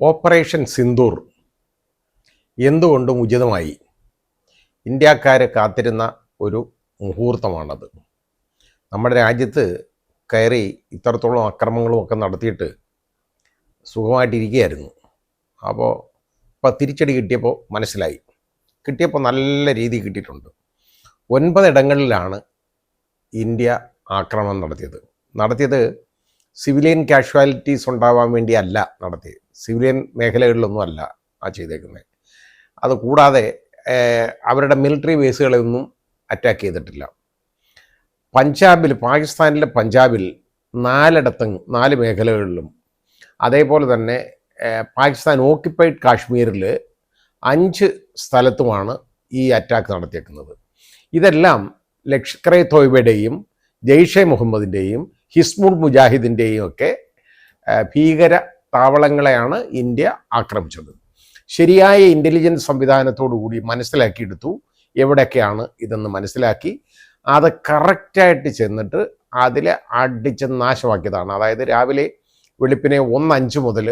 Operation Sindoor എന്തുകൊണ്ടും ഉചിതമായി. ഇന്ത്യക്കാർ കാത്തിരുന്ന ഒരു മുഹൂർത്തമാണത്. നമ്മുടെ രാജ്യത്ത് കയറി ഇത്രത്തോളം അക്രമങ്ങളും ഒക്കെ നടത്തിയിട്ട് സുഖമായിട്ടിരിക്കുകയായിരുന്നു. അപ്പോൾ തിരിച്ചടി കിട്ടിയപ്പോൾ മനസ്സിലായി, കിട്ടിയപ്പോൾ നല്ല രീതിയിൽ കിട്ടിയിട്ടുണ്ട്. 9 ഇടങ്ങളിലാണ് ഇന്ത്യ ആക്രമണം നടത്തിയത് സിവിലിയൻ കാഷ്വാലിറ്റീസ് ഉണ്ടാവാൻ വേണ്ടിയല്ല നടത്തിയത്. സിവിലിയൻ മേഖലകളിലൊന്നും അല്ല ചെയ്തേക്കുന്നത്. അതുകൂടാതെ അവരുടെ മിലിറ്ററി ബേസുകളെയൊന്നും അറ്റാക്ക് ചെയ്തിട്ടില്ല. പാകിസ്ഥാനിലെ പഞ്ചാബിൽ 4 മേഖലകളിലും, അതേപോലെ തന്നെ പാകിസ്ഥാൻ ഓക്യുപ്പൈഡ് കാശ്മീരിൽ 5 സ്ഥലത്തുമാണ് ഈ അറ്റാക്ക് നടത്തിയേക്കുന്നത്. ഇതെല്ലാം ലഷ്കർ-ഇ തോയ്ബയുടെയും ജെയ്ഷെ മുഹമ്മദിൻ്റെയും ഹിസ്ബുൾ മുജാഹിദിൻ്റെയും ഒക്കെ ഭീകര താവളങ്ങളെയാണ് ഇന്ത്യ ആക്രമിച്ചത്. ശരിയായ ഇൻ്റലിജൻസ് സംവിധാനത്തോടുകൂടി മനസ്സിലാക്കിയെടുത്തു എവിടെയൊക്കെയാണ് ഇതെന്ന് മനസ്സിലാക്കി അത് കറക്റ്റായിട്ട് ചെന്നിട്ട് അതിൽ അടിച്ച് നാശമാക്കിയതാണ്. അതായത് രാവിലെ വെളുപ്പിനെ 1:05 മുതൽ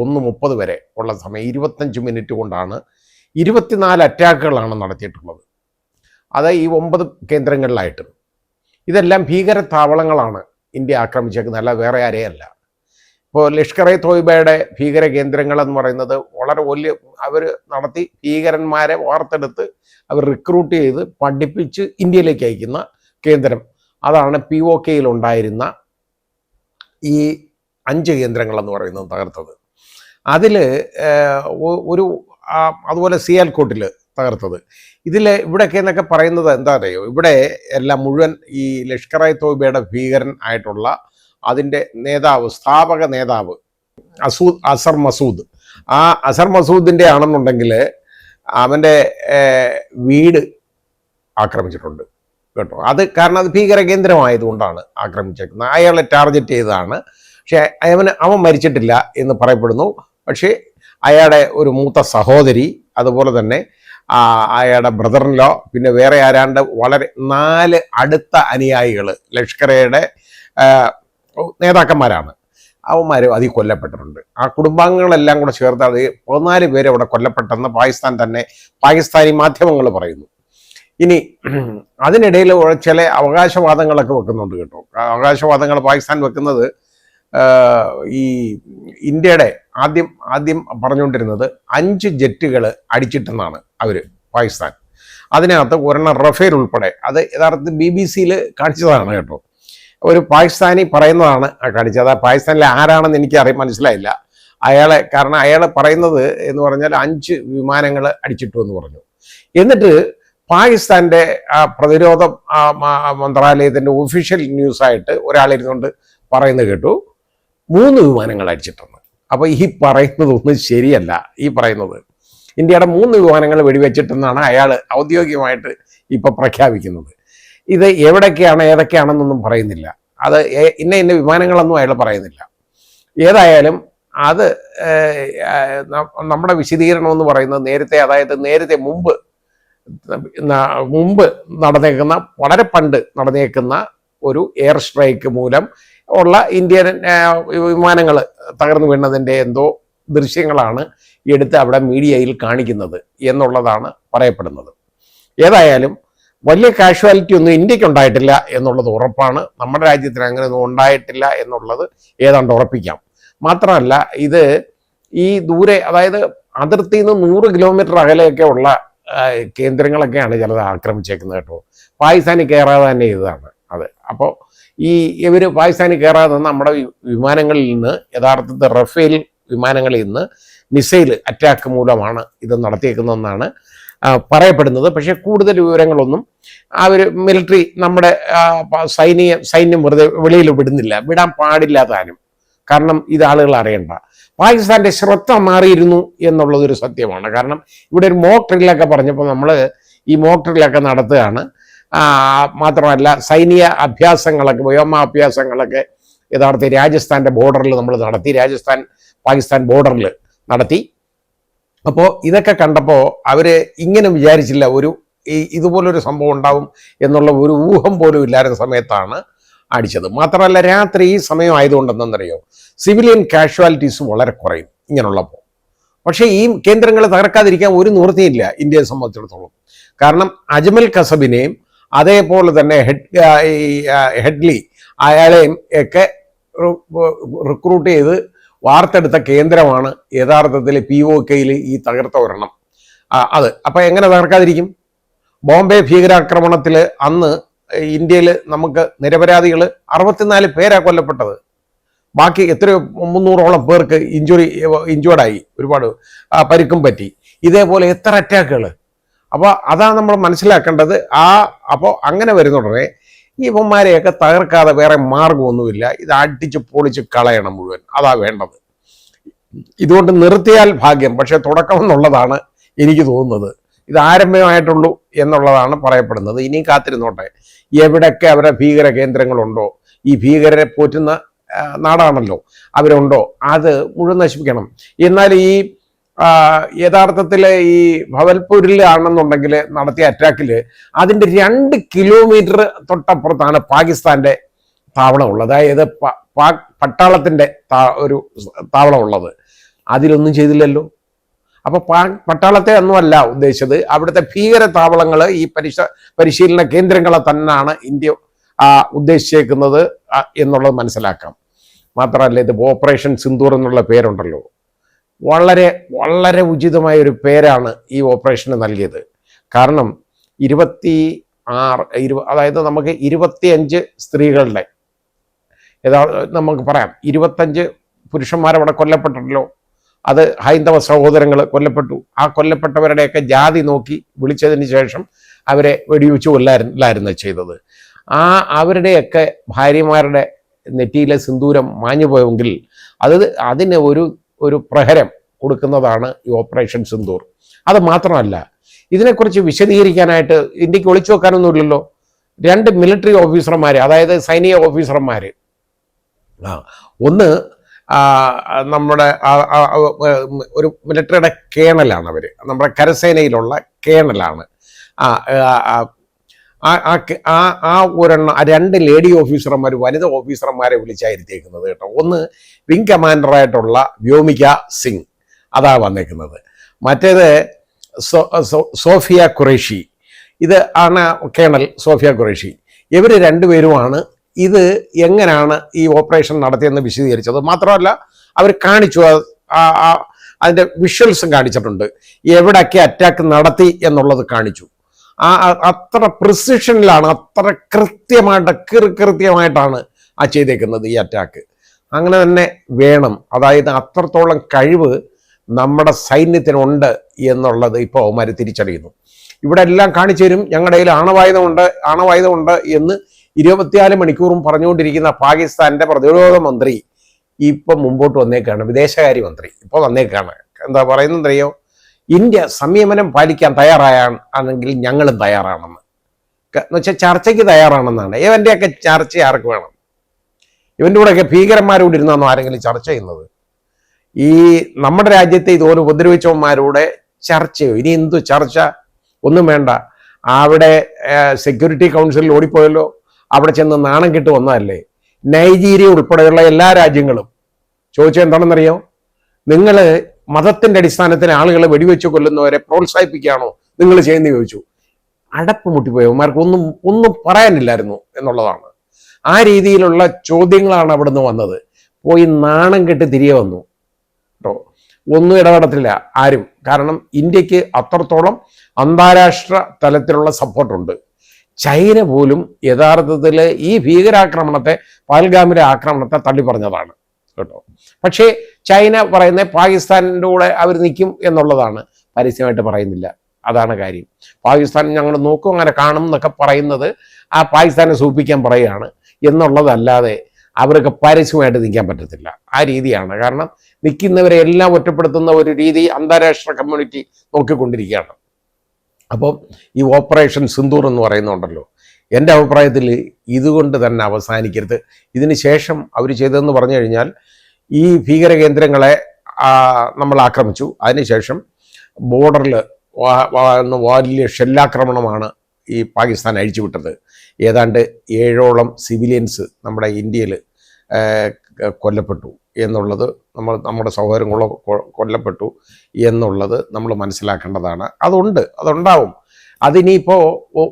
1:30 വരെ ഉള്ള സമയം 25 മിനിറ്റ് കൊണ്ടാണ് 24 അറ്റാക്കുകളാണ് നടത്തിയിട്ടുള്ളത്. അത് ഈ 9 കേന്ദ്രങ്ങളിലായിട്ട്. ഇതെല്ലാം ഭീകര താവളങ്ങളാണ് ഇന്ത്യ ആക്രമിച്ചേക്കുന്നത്, അല്ല വേറെ ആരെയല്ല. ഇപ്പോൾ ലഷ്കർ-ഇ തോയ്ബയുടെ ഭീകര കേന്ദ്രങ്ങളെന്ന് പറയുന്നത് വളരെ വലിയ, അവർ നടത്തി ഭീകരന്മാരെ വാർത്തെടുത്ത് അവർ റിക്രൂട്ട് ചെയ്ത് പഠിപ്പിച്ച് ഇന്ത്യയിലേക്ക് അയക്കുന്ന കേന്ദ്രം. അതാണ് POK ഉണ്ടായിരുന്ന ഈ 5 കേന്ദ്രങ്ങളെന്ന് പറയുന്നത് തകർത്തത്. അതിൽ അതുപോലെ സിയാൽകോട്ടിൽ തകർത്തത്. ഇവിടെയൊക്കെ എന്നൊക്കെ പറയുന്നത് എന്താ അറിയോ, ഇവിടെ എല്ലാം മുഴുവൻ ഈ ലഷ്കർ-ഇ തോയ്ബയുടെ ഭീകരൻ ആയിട്ടുള്ള അതിൻ്റെ സ്ഥാപക നേതാവ് അസർ മസൂദ്. ആ അസർ മസൂദിൻ്റെ ആണെന്നുണ്ടെങ്കിൽ അവൻ്റെ വീട് ആക്രമിച്ചിട്ടുണ്ട് കേട്ടോ. അത് കാരണം അത് ഭീകര കേന്ദ്രമായതുകൊണ്ടാണ് ആക്രമിച്ചേക്കുന്നത്. അയാളെ ടാർഗറ്റ് ചെയ്തതാണ്. പക്ഷേ അവൻ മരിച്ചിട്ടില്ല എന്ന് പറയപ്പെടുന്നു. പക്ഷേ അയാളുടെ ഒരു മൂത്ത സഹോദരി, അതുപോലെ തന്നെ അയാളുടെ ബ്രദറിൻലോ, പിന്നെ വേറെ ആരാണ്ട് വളരെ 4 അടുത്ത അനുയായികൾ ലഷ്കർ-ഇയുടെ നേതാക്കന്മാരാണ്. അവന്മാർ അതിൽ കൊല്ലപ്പെട്ടിട്ടുണ്ട്. ആ കുടുംബാംഗങ്ങളെല്ലാം കൂടെ ചേർത്ത് അത് 14 പേര് അവിടെ കൊല്ലപ്പെട്ടെന്ന് പാകിസ്ഥാനി മാധ്യമങ്ങൾ പറയുന്നു. ഇനി അതിനിടയിൽ ചില അവകാശവാദങ്ങളൊക്കെ വെക്കുന്നുണ്ട് കേട്ടോ. അവകാശവാദങ്ങൾ പാകിസ്ഥാൻ വെക്കുന്നത് ഈ ഇന്ത്യയുടെ ആദ്യം പറഞ്ഞുകൊണ്ടിരുന്നത് 5 ജെറ്റുകൾ അടിച്ചിട്ടെന്നാണ് അവർ പാകിസ്ഥാൻ. അതിനകത്ത് ഒരെണ്ണം റഫേൽ ഉൾപ്പെടെ, അത് യഥാർത്ഥത്തിൽ BBC കാണിച്ചതാണ് കേട്ടോ. ഒരു പാകിസ്ഥാനി പറയുന്നതാണ് കാണിച്ചത്. പാകിസ്ഥാനിലെ ആരാണെന്ന് എനിക്ക് മനസ്സിലായില്ല കാരണം അയാൾ പറയുന്നത് എന്ന് പറഞ്ഞാൽ 5 വിമാനങ്ങൾ അടിച്ചിട്ടു എന്ന് പറഞ്ഞു. എന്നിട്ട് പാകിസ്ഥാൻ്റെ പ്രതിരോധ മന്ത്രാലയത്തിൻ്റെ ഒഫീഷ്യൽ ന്യൂസായിട്ട് ഒരാളിരുന്നുകൊണ്ട് പറയുന്നത് കേട്ടു 3 വിമാനങ്ങൾ അടിച്ചിട്ടെന്ന്. അപ്പോൾ ഈ പറയുന്നതൊന്നും ശരിയല്ല. ഈ പറയുന്നത് ഇന്ത്യയുടെ 3 വിമാനങ്ങൾ വെടിവെച്ചിട്ടെന്നാണ് അയാൾ ഔദ്യോഗികമായിട്ട് ഇപ്പോൾ പ്രഖ്യാപിക്കുന്നത്. ഇത് എവിടൊക്കെയാണ് ഏതൊക്കെയാണെന്നൊന്നും പറയുന്നില്ല. അത് ഇന്ന വിമാനങ്ങളൊന്നും അയാൾ പറയുന്നില്ല. ഏതായാലും അത് നമ്മുടെ വിശദീകരണം എന്ന് പറയുന്നത് നേരത്തെ മുമ്പ് നടന്നേക്കുന്ന, വളരെ പണ്ട് നടന്നേക്കുന്ന ഒരു എയർ സ്ട്രൈക്ക് മൂലം ഉള്ള ഇന്ത്യൻ വിമാനങ്ങൾ തകർന്നു വീണതിൻ്റെ എന്തോ ദൃശ്യങ്ങളാണ് എടുത്ത് അവിടെ മീഡിയയിൽ കാണിക്കുന്നത് എന്നുള്ളതാണ് പറയപ്പെടുന്നത്. ഏതായാലും വലിയ കാഷ്വാലിറ്റി ഒന്നും ഇന്ത്യക്ക് ഉണ്ടായിട്ടില്ല എന്നുള്ളത് ഉറപ്പാണ്. നമ്മുടെ രാജ്യത്തിന് അങ്ങനെയൊന്നും ഉണ്ടായിട്ടില്ല എന്നുള്ളത് ഏതാണ്ട് ഉറപ്പിക്കാം. മാത്രമല്ല, ഇത് ഈ ദൂരെ, അതായത് അതിർത്തിയിൽ നിന്ന് 100 കിലോമീറ്റർ അകലെയൊക്കെ ഉള്ള കേന്ദ്രങ്ങളൊക്കെയാണ് ചിലത് ആക്രമിച്ചേക്കുന്നത് കേട്ടോ. പാകിസ്ഥാനിൽ കയറാതെ തന്നെ ഇതാണ് അത്. അപ്പോൾ ഇവർ പാകിസ്ഥാനിൽ കയറാതെ നമ്മുടെ വിമാനങ്ങളിൽ നിന്ന്, യഥാർത്ഥത്തിൽ റഫേൽ വിമാനങ്ങളിൽ നിന്ന് മിസൈൽ അറ്റാക്ക് മൂലമാണ് ഇത് നടത്തിയേക്കുന്നതെന്നാണ് പറയപ്പെടുന്നത്. പക്ഷേ കൂടുതൽ വിവരങ്ങളൊന്നും അവർ മിലിറ്ററി, നമ്മുടെ സൈന്യം വെറുതെ വെളിയിൽ വിടാൻ പാടില്ല താനും. കാരണം ഇത് ആളുകൾ അറിയണ്ട. പാകിസ്ഥാൻ്റെ ശ്രദ്ധ മാറിയിരുന്നു എന്നുള്ളതൊരു സത്യമാണ്. കാരണം ഇവിടെ ഒരു മോക്ക് ഡ്രില്ലൊക്കെ പറഞ്ഞപ്പോൾ നമ്മൾ ഈ മോക്ക് ഡ്രില്ലൊക്കെ നടത്തുകയാണ്. മാത്രമല്ല, സൈനിക അഭ്യാസങ്ങളൊക്കെ, വ്യോമാഭ്യാസങ്ങളൊക്കെ യഥാർത്ഥത്തിൽ രാജസ്ഥാൻ്റെ ബോർഡറിൽ നമ്മൾ നടത്തി, പാകിസ്ഥാൻ ബോർഡറിൽ നടത്തി. അപ്പോൾ ഇതൊക്കെ കണ്ടപ്പോൾ അവർ ഇങ്ങനെ വിചാരിച്ചില്ല, ഇതുപോലൊരു സംഭവം ഉണ്ടാവും എന്നുള്ള ഒരു ഊഹം പോലും ഇല്ലാത്ത സമയത്താണ് അടിച്ചത്. മാത്രമല്ല, രാത്രി ഈ സമയം ആയതുകൊണ്ടെന്നറിയോ, സിവിലിയൻ കാഷ്വാലിറ്റീസ് വളരെ കുറയും. ഇങ്ങനെയുള്ളപ്പോൾ. പക്ഷേ ഈ കേന്ദ്രങ്ങൾ തകർക്കാതിരിക്കാൻ ഒരു നിവൃത്തിയില്ല ഇന്ത്യയെ സംബന്ധിച്ചിടത്തോളം. കാരണം അജ്മൽ കസബിനെയും അതേപോലെ തന്നെ ഹെഡ്ലി അയാളെയും ഒക്കെ റിക്രൂട്ട് ചെയ്ത് വാർത്തെടുത്ത കേന്ദ്രമാണ് യഥാർത്ഥത്തിൽ POKയിൽ ഈ തകർത്ത ഒരെണ്ണം. അത് അപ്പം എങ്ങനെ തകർക്കാതിരിക്കും? ബോംബെ ഭീകരാക്രമണത്തിൽ അന്ന് ഇന്ത്യയിൽ നമുക്ക് നിരപരാധികൾ 64 പേരാ കൊല്ലപ്പെട്ടത്. ബാക്കി എത്രയോ 300ഓളം പേർക്ക് ഇഞ്ചുവേർഡായി, ഒരുപാട് പരിക്കും പറ്റി. ഇതേപോലെ എത്ര അറ്റാക്കുകൾ. അപ്പോൾ അതാണ് നമ്മൾ മനസ്സിലാക്കേണ്ടത്. അപ്പോൾ അങ്ങനെ വരുന്നുടനെ ഈ ഇവന്മാരെയൊക്കെ തകർക്കാതെ വേറെ മാർഗമൊന്നുമില്ല. ഇത് അടിച്ച് പൊളിച്ച് കളയണം മുഴുവൻ. അതാ വേണ്ടത്. ഇതുകൊണ്ട് നിർത്തിയാൽ ഭാഗ്യം. പക്ഷെ തുടക്കം എന്നുള്ളതാണ് എനിക്ക് തോന്നുന്നത്. ഇത് ആരംഭമായിട്ടുള്ളൂ എന്നുള്ളതാണ് പറയപ്പെടുന്നത്. ഇനിയും കാത്തിരുന്നോട്ടെ. എവിടെയൊക്കെ അവരുടെ ഭീകര കേന്ദ്രങ്ങളുണ്ടോ, ഈ ഭീകരരെ പോറ്റുന്ന നാടാണല്ലോ, അവരുണ്ടോ, അത് മുഴുവൻ നശിപ്പിക്കണം. എന്നാൽ ഈ യഥാർത്ഥത്തിൽ ഈ ഭവൽപൂരിൽ ആണെന്നുണ്ടെങ്കിൽ നടത്തിയ അറ്റാക്കിൽ അതിൻ്റെ 2 കിലോമീറ്റർ തൊട്ടപ്പുറത്താണ് പാകിസ്ഥാൻ്റെ താവളമുള്ളത്. അതായത് പട്ടാളത്തിൻ്റെ ഒരു താവളമുള്ളത്. അതിലൊന്നും ചെയ്തില്ലല്ലോ. അപ്പോൾ പട്ടാളത്തെ ഒന്നുമല്ല ഉദ്ദേശിച്ചത്, അവിടുത്തെ ഭീകര താവളങ്ങൾ, ഈ പരിശീലന കേന്ദ്രങ്ങളെ തന്നെയാണ് ഇന്ത്യ ഉദ്ദേശിച്ചേക്കുന്നത് എന്നുള്ളത് മനസ്സിലാക്കാം. മാത്രമല്ല, ഇത് ഓപ്പറേഷൻ സിന്ദൂർ എന്നുള്ള പേരുണ്ടല്ലോ, വളരെ വളരെ ഉചിതമായ ഒരു പേരാണ് ഈ ഓപ്പറേഷന് നൽകിയത്. കാരണം 26 അതായത് നമുക്ക് 25 സ്ത്രീകളുടെ നമുക്ക് പറയാം, 25 പുരുഷന്മാരവിടെ കൊല്ലപ്പെട്ടല്ലോ. അത് ഹൈന്ദവ സഹോദരങ്ങൾ കൊല്ലപ്പെട്ടു. ആ കൊല്ലപ്പെട്ടവരുടെയൊക്കെ ജാതി നോക്കി വിളിച്ചതിന് ശേഷം അവരെ വെടിവെച്ച് കൊല്ലായിരുന്നു ചെയ്തത്. അവരുടെയൊക്കെ ഭാര്യമാരുടെ നെറ്റിയിലെ സിന്ദൂരം മാഞ്ഞു പോയെങ്കിൽ അതിന് ഒരു പ്രഹരം കൊടുക്കുന്നതാണ് ഈ ഓപ്പറേഷൻ സിന്ദൂർ. അത് മാത്രമല്ല, ഇതിനെക്കുറിച്ച് വിശദീകരിക്കാനായിട്ട് ഇന്ത്യക്ക് ഒളിച്ചു വെക്കാനൊന്നുമില്ലല്ലോ. 2 മിലിറ്ററി ഓഫീസർമാർ, അതായത് സൈനിക ഓഫീസർമാർ, ഒന്ന് നമ്മുടെ ഒരു മിലിറ്ററിയുടെ കേണലാണ്. അവർ നമ്മുടെ കരസേനയിലുള്ള കേണലാണ്. ഒരെണ്ണം 2 ലേഡി ഓഫീസർമാർ, വനിതാ ഓഫീസർമാരെ വിളിച്ചായിരുത്തേക്കുന്നത് കേട്ടോ. ഒന്ന് വിംഗ് കമാൻഡറായിട്ടുള്ള വ്യോമിക സിംഗ്, അതാ വന്നേക്കുന്നത്. മറ്റേത് സോഫിയ ഖുറേഷി, ഇത് ആണ് കേണൽ സോഫിയ ഖുറേഷി. ഇവർ 2 പേരുമാണ് ഇത് എങ്ങനെയാണ് ഈ ഓപ്പറേഷൻ നടത്തിയെന്ന് വിശദീകരിച്ചത്. മാത്രമല്ല, അവർ കാണിച്ചു, അതിൻ്റെ വിഷ്വൽസും കാണിച്ചിട്ടുണ്ട്, എവിടെയൊക്കെ അറ്റാക്ക് നടത്തി എന്നുള്ളത് കാണിച്ചു. അത്ര പ്രിസിഷനിലാണ്, അത്ര കൃത്യമായിട്ടാണ് ചെയ്തേക്കുന്നത് ഈ അറ്റാക്ക്. അങ്ങനെ തന്നെ വേണം. അതായത് അത്രത്തോളം കഴിവ് നമ്മുടെ സൈന്യത്തിനുണ്ട് എന്നുള്ളത് ഇപ്പോൾ അവന്മാർ തിരിച്ചറിയുന്നു. ഇവിടെ എല്ലാം കാണിച്ചു തരും, ഞങ്ങളുടെ കയ്യിൽ ആണവായുധമുണ്ട് എന്ന് 24 മണിക്കൂറും പറഞ്ഞുകൊണ്ടിരിക്കുന്ന പാകിസ്ഥാന്റെ പ്രതിരോധ മന്ത്രി ഇപ്പം മുമ്പോട്ട് വന്നേക്കാണ്. വിദേശകാര്യ മന്ത്രി ഇപ്പോൾ വന്നേക്കാണ്. എന്താ പറയുന്നതറിയോ? ഇന്ത്യ സംയമനം പാലിക്കാൻ തയ്യാറാണെങ്കിൽ ഞങ്ങളും തയ്യാറാണെന്ന്. എന്നുവെച്ചാൽ ചർച്ചയ്ക്ക് തയ്യാറാണെന്നാണ്. ഇവൻ്റെയൊക്കെ ചർച്ച ആർക്ക് വേണം? ഇവൻ്റെ കൂടെയൊക്കെ ഭീകരന്മാരോട് ഇരുന്നാണോ ആരെങ്കിലും ചർച്ച ചെയ്യുന്നത്? ഈ നമ്മുടെ രാജ്യത്തെ ഇതുപോലെ ഉപദ്രവിച്ചവന്മാരോടെ ചർച്ചയോ? ഇനി എന്തു ചർച്ച? ഒന്നും വേണ്ട. അവിടെ സെക്യൂരിറ്റി കൗൺസിലിൽ ഓടിപ്പോയല്ലോ, അവിടെ ചെന്ന് നാണം കെട്ട് വന്നതല്ലേ. നൈജീരിയ ഉൾപ്പെടെയുള്ള എല്ലാ രാജ്യങ്ങളും ചോദിച്ചത് എന്താണെന്നറിയോ? നിങ്ങൾ മതത്തിന്റെ അടിസ്ഥാനത്തിൽ ആളുകളെ വെടിവെച്ച് കൊല്ലുന്നവരെ പ്രോത്സാഹിപ്പിക്കുകയാണോ നിങ്ങൾ ചെയ്യുന്ന ചോദിച്ചു. അടപ്പ് മുട്ടിപ്പോയവന്മാർക്ക് ഒന്നും പറയാനില്ലായിരുന്നു എന്നുള്ളതാണ്. ആ രീതിയിലുള്ള ചോദ്യങ്ങളാണ് അവിടുന്ന് വന്നത്. പോയി നാണം കെട്ട് തിരികെ വന്നു കേട്ടോ. ഒന്നും ഇടപെടത്തില്ല ആരും. കാരണം ഇന്ത്യക്ക് അത്രത്തോളം അന്താരാഷ്ട്ര തലത്തിലുള്ള സപ്പോർട്ടുണ്ട്. ചൈന പോലും യഥാർത്ഥത്തിൽ ഈ ഭീകരാക്രമണത്തെ, പഹൽഗാമിലെ ആക്രമണത്തെ തള്ളിപ്പറഞ്ഞതാണ് കേട്ടോ. പക്ഷേ ചൈന പറയുന്നത് പാകിസ്ഥാനിൻ്റെ കൂടെ അവർ നിൽക്കും എന്നുള്ളതാണ്, പരസ്യമായിട്ട് പറയുന്നില്ല. അതാണ് കാര്യം. പാകിസ്ഥാൻ ഞങ്ങൾ നോക്കും, അങ്ങനെ കാണും എന്നൊക്കെ പറയുന്നത് ആ പാകിസ്ഥാനെ സൂചിപ്പിക്കാൻ പറയുകയാണ് എന്നുള്ളതല്ലാതെ അവർക്ക് പരസ്യമായിട്ട് നിൽക്കാൻ പറ്റത്തില്ല. ആ രീതിയാണ്. കാരണം നിൽക്കുന്നവരെ എല്ലാം ഒറ്റപ്പെടുത്തുന്ന ഒരു രീതി അന്താരാഷ്ട്ര കമ്മ്യൂണിറ്റി നോക്കിക്കൊണ്ടിരിക്കുകയാണ്. അപ്പം ഈ ഓപ്പറേഷൻ സിന്ദൂർ എന്ന് പറയുന്നുണ്ടല്ലോ, എൻ്റെ അഭിപ്രായത്തിൽ ഇതുകൊണ്ട് തന്നെ അവസാനിക്കരുത്. ഇതിന് ശേഷം അവർ ചെയ്തതെന്ന് പറഞ്ഞു കഴിഞ്ഞാൽ, ഈ ഭീകര കേന്ദ്രങ്ങളെ നമ്മൾ ആക്രമിച്ചു. അതിനുശേഷം ബോർഡറിൽ വലിയ ഷെല്ലാക്രമണമാണ് ഈ പാകിസ്ഥാൻ അഴിച്ചുവിട്ടത്. ഏതാണ്ട് 7ഓളം സിവിലിയൻസ് നമ്മുടെ ഇന്ത്യയിൽ കൊല്ലപ്പെട്ടു. എന്നുള്ളത്, നമ്മുടെ സഹോദരങ്ങളോ കൊല്ലപ്പെട്ടു എന്നുള്ളത് നമ്മൾ മനസ്സിലാക്കേണ്ടതാണ്. അതുണ്ടാവും. അതിനിപ്പോൾ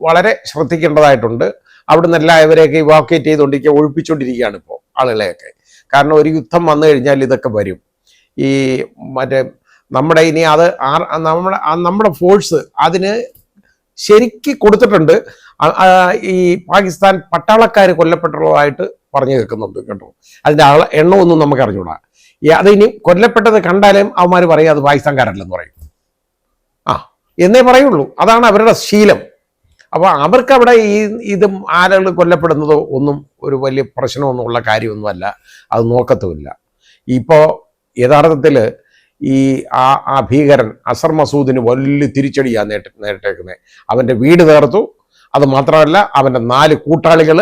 വളരെ ശ്രദ്ധിക്കേണ്ടതായിട്ടുണ്ട്. അവിടെ നിന്ന് എല്ലാവരെയൊക്കെ ഇവാക്യുവേറ്റ് ചെയ്തുകൊണ്ടിരിക്കുക, ഒഴിപ്പിച്ചുകൊണ്ടിരിക്കുകയാണ് ഇപ്പോൾ ആളുകളെയൊക്കെ. കാരണം ഒരു യുദ്ധം വന്നു കഴിഞ്ഞാൽ ഇതൊക്കെ വരും. ഈ മറ്റേ നമ്മുടെ ഇനി അത് നമ്മുടെ ഫോഴ്സ് അതിന് ശരിക്ക് കൊടുത്തിട്ടുണ്ട്. ഈ പാകിസ്ഥാൻ പട്ടാളക്കാർ കൊല്ലപ്പെട്ടുള്ളതായിട്ട് പറഞ്ഞു കേൾക്കുന്നുണ്ട് കേട്ടോ. അതിൻ്റെ എണ്ണമൊന്നും നമുക്ക് അറിഞ്ഞൂടാ. അതിനി കൊല്ലപ്പെട്ടത് കണ്ടാലും അവന്മാർ പറയും അത് പാകിസ്ഥാൻകാരല്ലെന്ന് പറയും. എന്നേ പറയുള്ളൂ. അതാണ് അവരുടെ ശീലം. അപ്പോൾ അവർക്കവിടെ ഇത് ആളുകൾ കൊല്ലപ്പെടുന്നതോ ഒന്നും ഒരു വലിയ പ്രശ്നമൊന്നും ഉള്ള കാര്യമൊന്നുമല്ല. അത് നോക്കത്തുമില്ല. ഇപ്പോൾ യഥാർത്ഥത്തിൽ ആ ഭീകരൻ അസർ മസൂദിന് വലിയ തിരിച്ചടിയാണ് നേരിട്ടേക്കുന്നത്. അവൻ്റെ വീട് തകർത്തു. അത് മാത്രമല്ല അവൻ്റെ 4 കൂട്ടാളികൾ,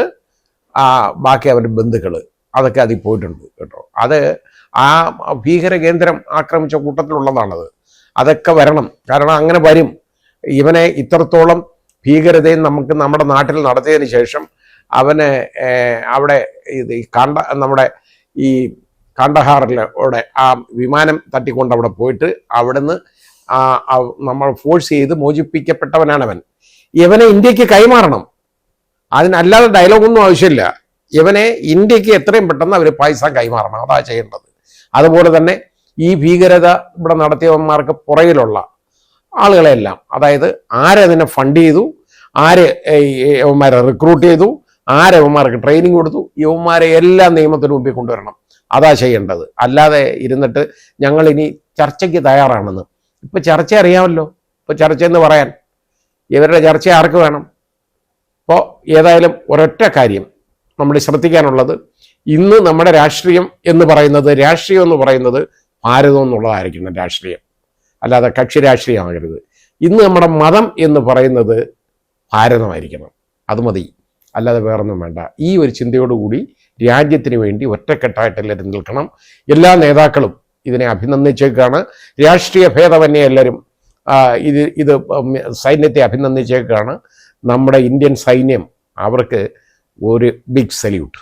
ബാക്കി അവൻ്റെ ബന്ധുക്കൾ, അതൊക്കെ അതിൽ പോയിട്ടുണ്ട് കേട്ടോ. അത് ആ ഭീകര കേന്ദ്രം ആക്രമിച്ച കൂട്ടത്തിലുള്ളതാണത്. അതൊക്കെ വരണം. കാരണം അങ്ങനെ വരും. ഇവനെ ഇത്രത്തോളം ഭീകരതയും നമ്മുടെ നാട്ടിൽ നടത്തിയതിന് ശേഷം അവന് അവിടെ നമ്മുടെ ഈ കാണ്ഡഹാറിലൂടെ ആ വിമാനം തട്ടിക്കൊണ്ട് അവിടെ പോയിട്ട് അവിടുന്ന് നമ്മൾ ഫോഴ്സ് ചെയ്ത് മോചിപ്പിക്കപ്പെട്ടവനാണ് അവൻ. ഇവനെ ഇന്ത്യക്ക് കൈമാറണം. അതിനല്ലാതെ ഡയലോഗൊന്നും ആവശ്യമില്ല. ഇവനെ ഇന്ത്യക്ക് എത്രയും പെട്ടെന്ന് അവർ പാകിസ്ഥാൻ കൈമാറണം. അതാ ചെയ്യേണ്ടത്. അതുപോലെ തന്നെ ഈ ഭീകരത ഇവിടെ നടത്തിയവന്മാർക്ക് പുറകിലുള്ള ആളുകളെല്ലാം, അതായത് ആരതിനെ ഫണ്ട് ചെയ്തു, ആര് യവന്മാരെ റിക്രൂട്ട് ചെയ്തു, ആരവന്മാർക്ക് ട്രെയിനിങ് കൊടുത്തു, യവന്മാരെ എല്ലാം നിയമത്തിന് മുമ്പിൽ കൊണ്ടുവരണം. അതാ ചെയ്യേണ്ടത്. അല്ലാതെ ഇരുന്നിട്ട് ഞങ്ങളിനി ചർച്ചയ്ക്ക് തയ്യാറാണെന്ന്. ഇപ്പം ചർച്ച അറിയാമല്ലോ. ഇപ്പോൾ ചർച്ചയെന്ന് പറയാൻ ഇവരുടെ ചർച്ച ആർക്ക് വേണം? അപ്പോൾ ഏതായാലും ഒരൊറ്റ കാര്യം നമ്മൾ ശ്രദ്ധിക്കാനുള്ളത്, ഇന്ന് നമ്മുടെ രാഷ്ട്രീയം എന്ന് പറയുന്നത് ഭാരതം എന്നുള്ളതായിരിക്കണം രാഷ്ട്രീയം, അല്ലാതെ കക്ഷി രാഷ്ട്രീയമാകരുത്. ഇന്ന് നമ്മുടെ മതം എന്ന് പറയുന്നത് ഭാരതമായിരിക്കണം. അത് മതി, അല്ലാതെ വേറൊന്നും വേണ്ട. ഈ ഒരു ചിന്തയോടുകൂടി രാജ്യത്തിന് വേണ്ടി ഒറ്റക്കെട്ടായിട്ട് എല്ലാവരും നിൽക്കണം. എല്ലാ നേതാക്കളും ഇതിനെ അഭിനന്ദിച്ചേക്കാണ്. രാഷ്ട്രീയ ഭേദമന്യേ എല്ലാവരും ഇത് സൈന്യത്തെ അഭിനന്ദിച്ചേക്കാണ്. നമ്മുടെ ഇന്ത്യൻ സൈന്യം, അവർക്ക് ഒരു ബിഗ് സല്യൂട്ട്.